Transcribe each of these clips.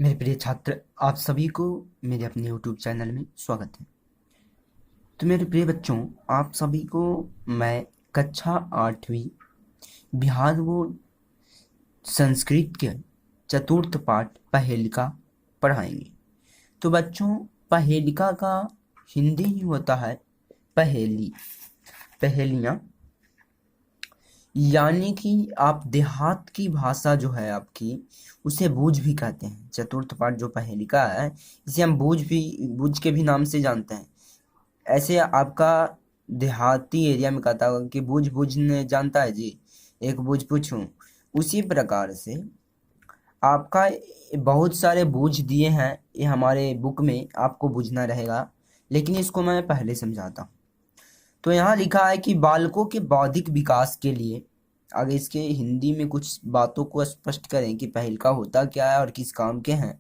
मेरे प्रिय छात्र, आप सभी को मेरे अपने YouTube चैनल में स्वागत है। तो मेरे प्रिय बच्चों, आप सभी को मैं कक्षा 8वीं बिहार बोर्ड संस्कृत के चतुर्थ पाठ पहेलिका पढ़ाएंगे। तो बच्चों, पहेलिका का हिंदी ही होता है पहेली, पहेलियाँ, यानी कि आप देहात की भाषा जो है आपकी, उसे बूझ भी कहते हैं। चतुर्थ पाठ जो पहेलिका है, इसे हम बूझ के भी नाम से जानते हैं। ऐसे आपका देहाती एरिया में कहता होगा कि बूझ बूझ ने जानता है जी, एक बूझ पूछूं। उसी प्रकार से आपका बहुत सारे बूझ दिए हैं, ये हमारे बुक में आपको बूझना रहेगा, लेकिन इसको मैं पहले समझाता हूँ। तो यहाँ लिखा है कि बालकों के बौद्धिक विकास के लिए, आगे इसके हिंदी में कुछ बातों को स्पष्ट करें कि पहेलिका होता क्या है और किस काम के हैं।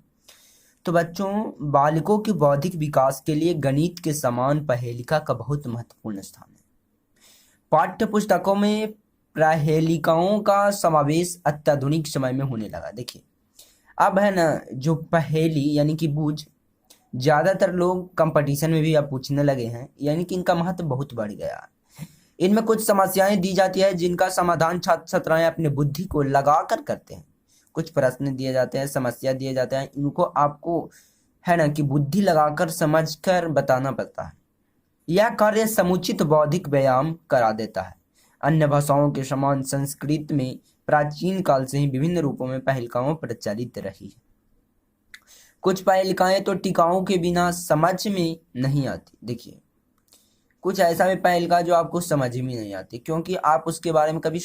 तो बच्चों, बालकों के बौद्धिक विकास के लिए गणित के समान पहेलिका का बहुत महत्वपूर्ण स्थान है। पाठ्य पुस्तकों में पहेलिकाओं का समावेश अत्याधुनिक समय में होने लगा। देखिए, अब है ना, जो पहेली यानी कि बूझ, ज्यादातर लोग कंपटीशन में भी अब पूछने लगे हैं, यानी कि इनका महत्व बहुत बढ़ गया है। इनमें कुछ समस्याएं दी जाती है जिनका समाधान छात्र छात्राएं अपने बुद्धि को लगाकर करते हैं। कुछ प्रश्न दिए जाते हैं, समस्या दिए जाते हैं, इनको आपको है ना कि बुद्धि लगाकर समझकर बताना पड़ता है। यह कार्य समुचित बौद्धिक व्यायाम करा देता है। अन्य भाषाओं के समान संस्कृत में प्राचीन काल से ही विभिन्न रूपों में पहेलिकाओं प्रचलित रही है। कुछ पहेलिकाएं तो टीकाओं के बिना समझ में नहीं आती। देखिए, कुछ ऐसा भी पहेलिका जो आपको समझ में नहीं आती, क्योंकि आप उसके बारे में कभी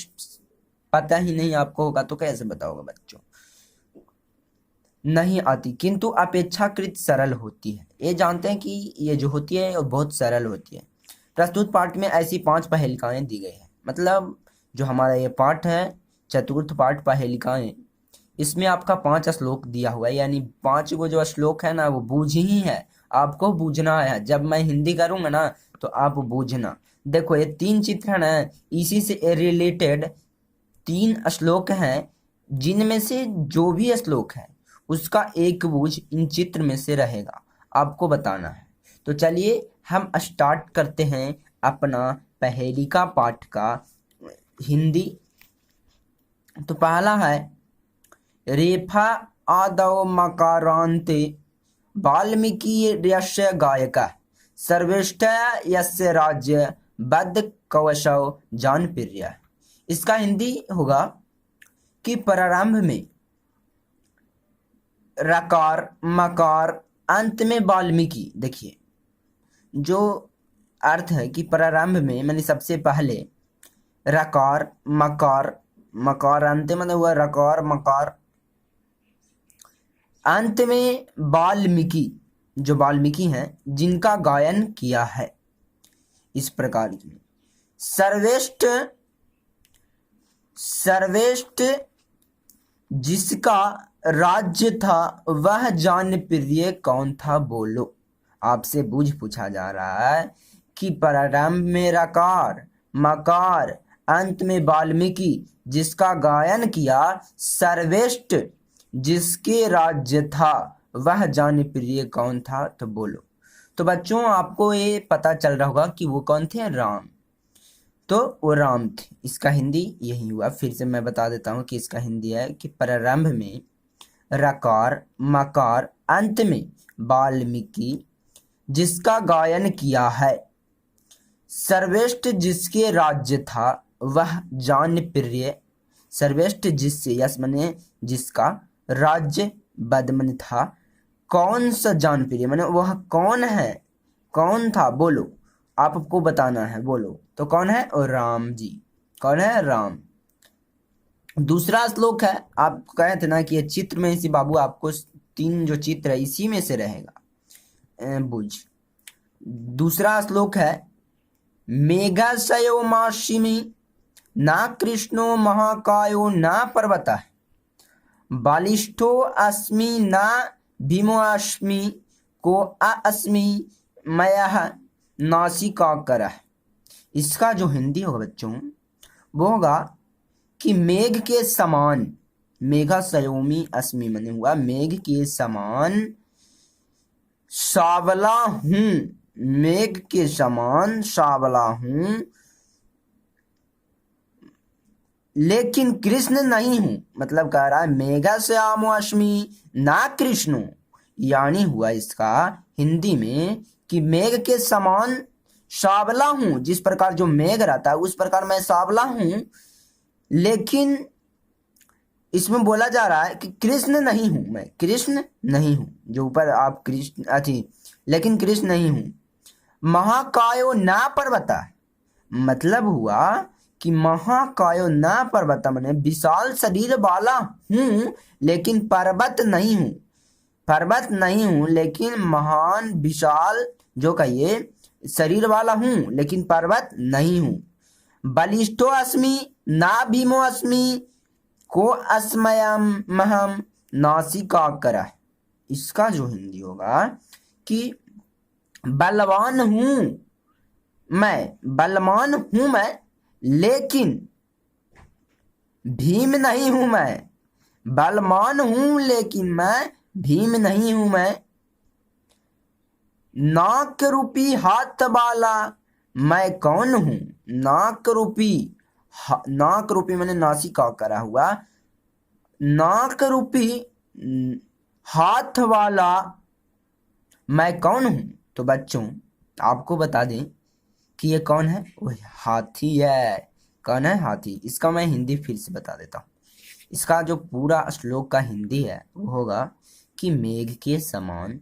पता ही नहीं आपको होगा, तो कैसे बताओगे बच्चों, नहीं आती, किंतु अपेक्षाकृत सरल होती है। ये जानते हैं कि ये जो होती है वो बहुत सरल होती है। प्रस्तुत पाठ में ऐसी 5 पहेलिकाएं दी गई है। मतलब जो हमारा ये पाठ है चतुर्थ पाठ पहेलिकाएं, इसमें आपका 5 श्लोक दिया हुआ है, यानी 5 को जो श्लोक है ना वो बूझ ही है, आपको बूझना है। जब मैं हिंदी करूंगा ना तो आप बूझना। देखो, ये 3 चित्र है ना, इसी से रिलेटेड 3 श्लोक हैं, जिनमें से जो भी श्लोक है उसका एक बूझ इन चित्र में से रहेगा, आपको बताना है। तो चलिए हम स्टार्ट करते हैं अपना पहेलिका पाठ का हिंदी। तो पहला है, रेफा आदौ मकारान्ते वाल्मीकि यस्य गायका सर्वेष्ठ यस्य राज्य बद्ध कवशौ जानप्रिय। इसका हिंदी होगा कि प्रारंभ में रकार मकार, अंत में वाल्मीकि। देखिए, जो अर्थ है कि प्रारंभ में मैंने सबसे पहले रकार मकार, मकार अंत में हुआ रकार मकार, अंत में वाल्मीकि, जो वाल्मीकि हैं जिनका गायन किया है। इस प्रकार की सर्वेष्ठ, सर्वेष्ठ जिसका राज्य था वह जानप्रिय कौन था, बोलो। आपसे बूझ पूछा जा रहा है कि प्रारंभ में रकार मकार, अंत में वाल्मीकि, जिसका गायन किया, सर्वेष्ठ जिसके राज्य था वह जानप्रिय कौन था, तो बोलो। तो बच्चों, आपको ये पता चल रहा होगा कि वो कौन थे, राम। तो वो राम थे। इसका हिंदी यही हुआ। फिर से मैं बता देता हूँ कि इसका हिंदी है कि प्रारंभ में रकार मकार, अंत में वाल्मीकि, जिसका गायन किया है, सर्वेष्ठ जिसके राज्य था वह जानप्रिय। सर्वेष्ठ जिससे, यस मने जिसका, राज्य बद मन था, कौन सा जानप्रिय माने वह कौन है, कौन था, बोलो। आपको बताना है, बोलो। तो कौन है, और राम जी। कौन है, राम। दूसरा श्लोक है, आप कहे थे ना कि ये चित्र में से बाबू आपको 3 जो चित्र है इसी में से रहेगा बुझ। दूसरा श्लोक है, मेघाशयो माशिमी ना कृष्णो महाकायो ना पर्वतः बालिष्ठो अस्मि ना भीमो अस्मि को अस्मि मयः नासिका करः। इसका जो हिंदी होगा बच्चों वो होगा कि मेघ के समान, मेघा सयोमी अस्मि मने हुआ मेघ के समान सावला हूं, मेघ के समान सावला हूं लेकिन कृष्ण नहीं हूं। मतलब कह रहा है मेघा श्यामो अस्मि ना कृष्ण, यानी हुआ इसका हिंदी में कि मेघ के समान सावला हूं, जिस प्रकार जो मेघ रहता है उस प्रकार मैं सावला हूं, लेकिन इसमें बोला जा रहा है कि कृष्ण नहीं हूं, मैं कृष्ण नहीं हूं, जो ऊपर आप कृष्ण अथी, लेकिन कृष्ण नहीं हूं। महाकायो ना पर्वता, मतलब हुआ कि महाकायो ना पर्वत मैंने विशाल शरीर वाला हूं लेकिन पर्वत नहीं हूं, पर्वत नहीं हूं लेकिन महान विशाल जो कहिए शरीर वाला हूं लेकिन पर्वत नहीं हूं। बलिष्ठो अस्मि ना भीमो अस्मि को अस्मयम महम नासिका कर। इसका जो हिंदी होगा कि बलवान हूं मैं, बलवान हूं मैं लेकिन भीम नहीं हूं मैं, बलवान हूं लेकिन मैं भीम नहीं हूं मैं। नाक रूपी हाथ वाला मैं कौन हूं, नाक रूपी, नाक रूपी मैंने नासिका करा हुआ, नाक रूपी हाथ वाला मैं कौन हूं। तो बच्चों आपको बता दें कि ये कौन है, वो हाथी है। कौन है, हाथी। इसका मैं हिंदी फिर से बता देता हूँ। इसका जो पूरा श्लोक का हिंदी है वो होगा कि मेघ के समान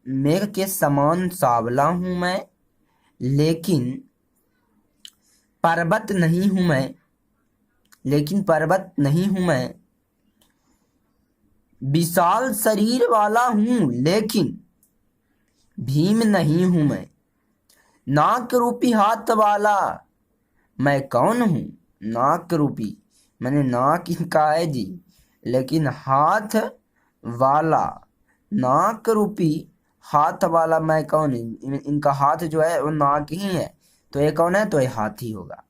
मेघ के समान सावला हूं मैं लेकिन पर्वत नहीं हूं मैं, लेकिन पर्वत नहीं हूं मैं। विशाल शरीर वाला हूं लेकिन भीम नहीं हूं मैं। नाक रूपी हाथ वाला मैं कौन हूं, नाक रूपी मैंने नाक इनका है जी, लेकिन हाथ वाला, नाक रूपी हाथ वाला मैं कौन हूं, इनका हाथ जो है वो नाक ही है, तो ये कौन है, तो ये हाथी होगा।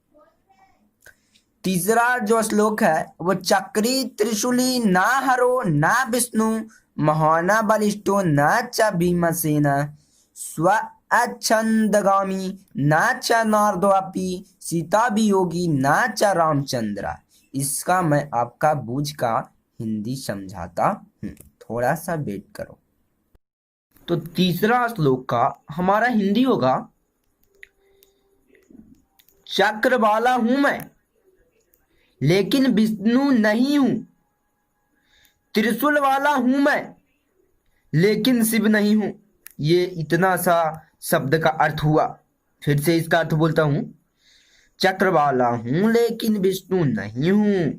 तीसरा जो श्लोक है वो चक्री त्रिशूली ना हरो ना विष्णु महाना बलिष्ठो न च भीमसेन स्व अच्छंदगामी न च नारदोपी सीता वियोगी न च रामचंद्र। इसका मैं आपका बूझ का हिंदी समझाता हूँ, थोड़ा सा वेट करो। तो तीसरा श्लोक का हमारा हिंदी होगा चक्र वाला हूं मैं लेकिन विष्णु नहीं हूं, त्रिशूल वाला हूं मैं लेकिन शिव नहीं हूं। ये इतना सा शब्द का अर्थ हुआ। फिर से इसका अर्थ बोलता हूं, चक्र वाला हूं लेकिन विष्णु नहीं हूं,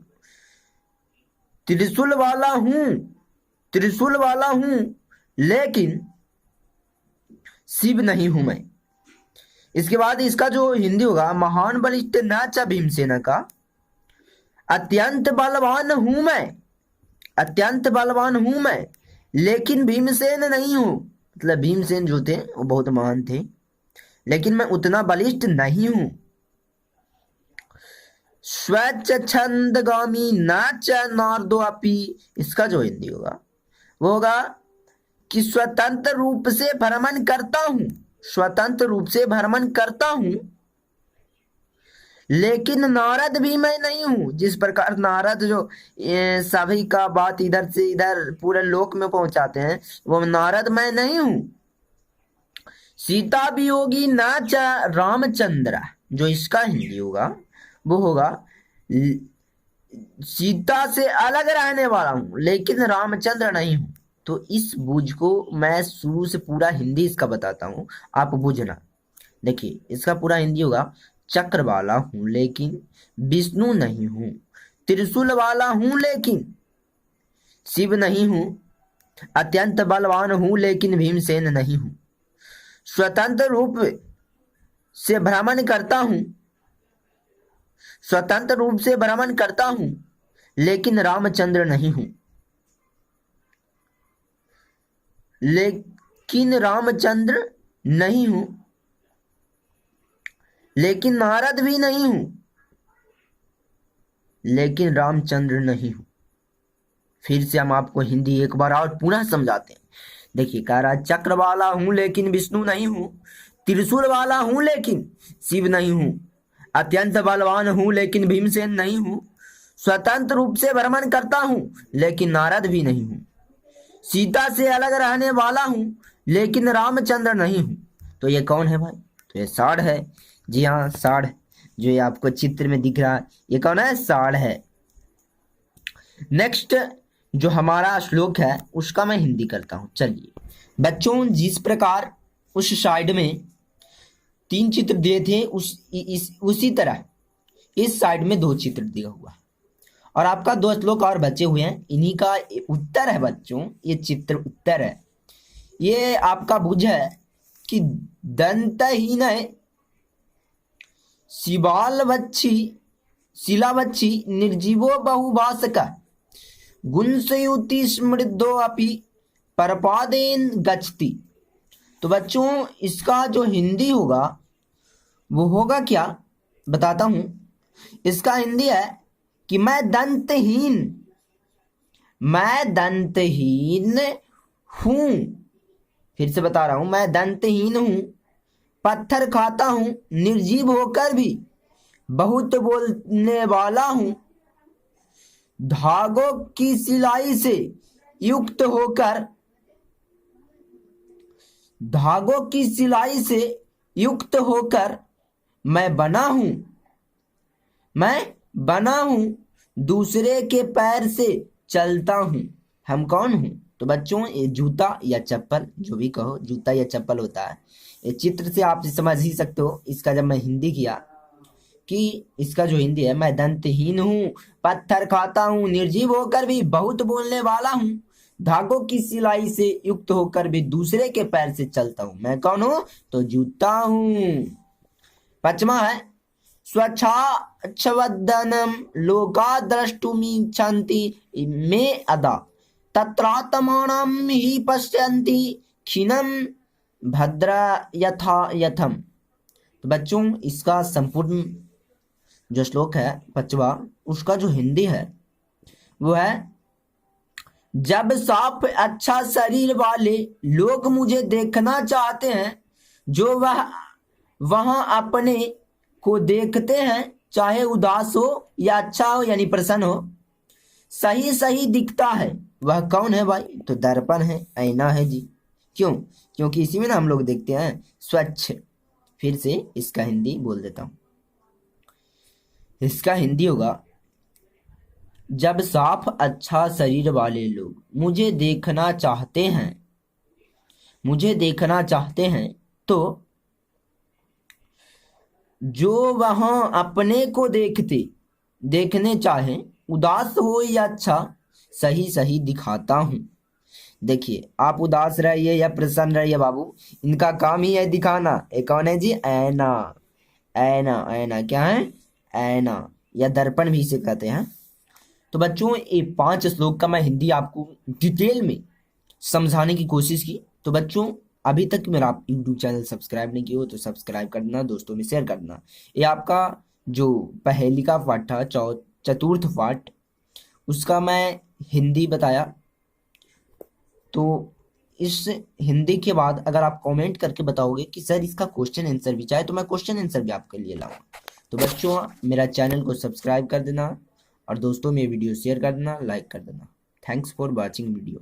त्रिशूल वाला हूं, त्रिशूल वाला हूं लेकिन शिव नहीं हूं मैं। इसके बाद इसका जो हिंदी होगा महान बलिष्ठ न च भीमसेन का अत्यंत बलवान हूं मैं, अत्यंत बलवान हूं मैं लेकिन भीमसेन नहीं हूं। मतलब भीमसेन जो थे वो बहुत महान थे लेकिन मैं उतना बलिष्ठ नहीं हूं। स्वच्छंदगामी न च नारदोपी, इसका जो हिंदी होगा वो होगा कि स्वतंत्र रूप से भ्रमण करता हूं, स्वतंत्र रूप से भ्रमण करता हूं लेकिन नारद भी मैं नहीं हूं। जिस प्रकार नारद जो सभी का बात इधर से इधर पूरे लोक में पहुंचाते हैं, वो नारद मैं नहीं हूं। सीता वियोगी न च रामचंद्र, जो इसका हिंदी होगा वो होगा सीता से अलग रहने वाला हूं लेकिन रामचंद्र नहीं हूं। तो इस बूझ को मैं शुरू से पूरा हिंदी इसका बताता हूं, आप बुझना। देखिए इसका पूरा हिंदी होगा चक्र वाला हूं लेकिन विष्णु नहीं हूं, त्रिशूल वाला हूं लेकिन शिव नहीं हूं, अत्यंत बलवान हूं लेकिन भीमसेन नहीं हूं, स्वतंत्र रूप से भ्रमण करता हूं, स्वतंत्र रूप से भ्रमण करता हूं लेकिन रामचंद्र नहीं हूं, लेकिन रामचंद्र नहीं हूं, लेकिन नारद भी नहीं हूं, लेकिन रामचंद्र नहीं हूं। फिर से हम आपको हिंदी एक बार और पुनः समझाते हैं। देखिए, कह रहा है चक्र वाला हूं लेकिन विष्णु नहीं हूं, त्रिशूल वाला हूं लेकिन शिव नहीं हूं, अत्यंत बलवान हूं लेकिन भीमसेन नहीं हूं, स्वतंत्र रूप से भ्रमण करता हूं लेकिन नारद भी नहीं हूं, सीता से अलग रहने वाला हूं लेकिन रामचंद्र नहीं हूं। तो ये कौन है भाई? तो ये साढ़ है। जी हाँ, साढ़, जो ये आपको चित्र में दिख रहा है, ये कौन है? साढ़ है। नेक्स्ट जो हमारा श्लोक है उसका मैं हिंदी करता हूं। चलिए बच्चों, जिस प्रकार उस साइड में 3 चित्र दिए थे उसी तरह इस साइड में 2 चित्र दिया हुआ है और आपका 2 श्लोक और बचे हुए हैं। इन्हीं का उत्तर है बच्चों, ये चित्र उत्तर है। ये आपका भुज है कि दंतहीन है, शिबालवच्छी शिलावच्छी निर्जीवो बहुभाषक गुंसयुति समृद्धो अपि परपादेन गच्छति। तो बच्चों, इसका जो हिंदी होगा वो होगा क्या, बताता हूं। इसका हिंदी है कि मैं दंतहीन हूं। फिर से बता रहा हूं, मैं दंतहीन हूं, पत्थर खाता हूं, निर्जीव होकर भी बहुत बोलने वाला हूं, धागों की सिलाई से युक्त होकर मैं बना हूं, दूसरे के पैर से चलता हूं। हम कौन हूं? तो बच्चों, ये जूता या चप्पल, जो भी कहो, जूता या चप्पल होता है। ये चित्र से आप समझ ही सकते हो। इसका जब मैं हिंदी किया कि इसका जो हिंदी है, मैं दंतहीन हूं, पत्थर खाता हूं, निर्जीव होकर भी बहुत बोलने वाला हूं, धागों की सिलाई से युक्त होकर भी दूसरे के पैर से चलता हूं। मैं कौन हूं? तो जूता हूं। 5वां है स्वच्छाच्छवदनम लोका द्रष्टुमिच्छन्ति मे अदा तत्रात्मानं हि पश्यन्ति क्षीणं भद्र यथा यथम। तो बच्चों, इसका संपूर्ण जो श्लोक है 5वां, उसका जो हिंदी है वो है, जब साफ अच्छा शरीर वाले लोग मुझे देखना चाहते हैं, जो वहां अपने को देखते हैं, चाहे उदास हो या अच्छा हो यानी प्रसन्न हो, सही सही दिखता है। वह कौन है भाई? तो दर्पण है, आईना है जी। क्यों? क्योंकि इसी में ना हम लोग देखते हैं स्वच्छ। फिर से इसका हिंदी बोल देता हूं। इसका हिंदी होगा, जब साफ अच्छा शरीर वाले लोग मुझे देखना चाहते हैं तो जो वहां अपने को देखने चाहे, उदास हो या अच्छा, सही सही दिखाता हूं। देखिए, आप उदास रहिए या प्रसन्न रहिए बाबू, इनका काम ही है दिखाना। एक कौन है जी? ऐना। ऐना क्या है? ऐना या दर्पण भी इसे कहते हैं। तो बच्चों, ये 5 श्लोक का मैं हिंदी आपको डिटेल में समझाने की कोशिश की। तो बच्चों, अभी तक मेरा आप यूट्यूब चैनल सब्सक्राइब नहीं किया हो तो सब्सक्राइब कर देना, दोस्तों में शेयर कर देना। ये आपका जो पहेली का पाठ था, चतुर्थ पाठ, उसका मैं हिंदी बताया। तो इस हिंदी के बाद अगर आप कमेंट करके बताओगे कि सर इसका क्वेश्चन आंसर भी चाहिए, तो मैं क्वेश्चन आंसर भी आपके लिए लाऊंगा। तो बच्चों, मेरा चैनल को सब्सक्राइब कर देना और दोस्तों में वीडियो शेयर कर देना, लाइक कर देना। Thanks for watching video.